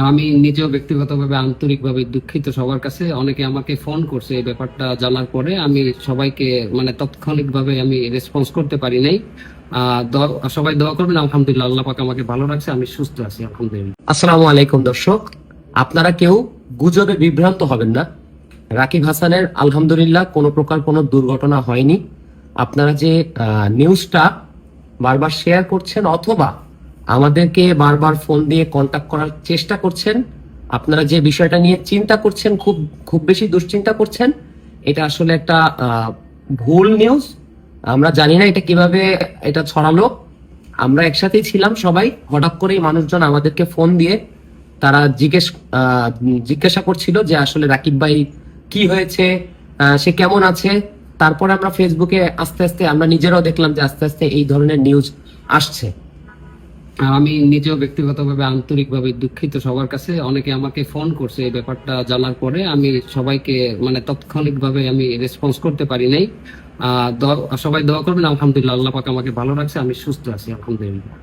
আমি নিজেও ব্যক্তিগতভাবে আন্তরিকভাবে দুঃখিত সবার কাছে। অনেকে আমাকে ফোন করছে এই ব্যাপারটা জানার পরে। আমি সবাইকে তাৎক্ষণিকভাবে আমি রেসপন্স করতে পারি নাই। সবাই দোয়া করবেন। আলহামদুলিল্লাহ, আল্লাহ পাক আমাকে ভালো রাখছে, আমি সুস্থ আছি আলহামদুলিল্লাহ। আসসালামু আলাইকুম দর্শক, আপনারা কেউ গুজবে বিভ্রান্ত হবেন না। রাকিব হাসানের আলহামদুলিল্লাহ কোনো প্রকার কোনো দুর্ঘটনা হয়নি। আপনারা যে নিউজটা বারবার শেয়ার করছেন অথবা আমাদেরকে বারবার ফোন দিয়ে কন্টাক্ট করার চেষ্টা করছেন, আপনারা যে বিষয়টা নিয়ে চিন্তা করছেন, খুব খুব বেশি দুশ্চিন্তা করছেন, এটা আসলে একটা ভুল নিউজ। আমরা জানি না এটা কিভাবে এটা ছড়ালো। আমরা একসাথেই ছিলাম সবাই, হঠাৎ করেই মানুষজন আমাদেরকে ফোন দিয়ে তারা জিজ্ঞাসা করছিল যে আসলে রাকিব ভাই কি হয়েছে, সে কেমন আছে। তারপরে আমরা ফেসবুকে আস্তে আস্তে আমরা নিজেরাও দেখলাম যে আস্তে আস্তে এই ধরনের নিউজ আসছে। আমি নিজেও ব্যক্তিগতভাবে আন্তরিকভাবে দুঃখিত সবার কাছে। অনেকে আমাকে ফোন করছে এই ব্যাপারটা জানার পরে। আমি সবাইকে তাৎক্ষণিকভাবে আমি রেসপন্স করতে পারি নাই। সবাই দোয়া করবেন। আলহামদুলিল্লাহ, আল্লাহ পাক আমাকে ভালো রাখছে, আমি সুস্থ আছি আলহামদুলিল্লাহ।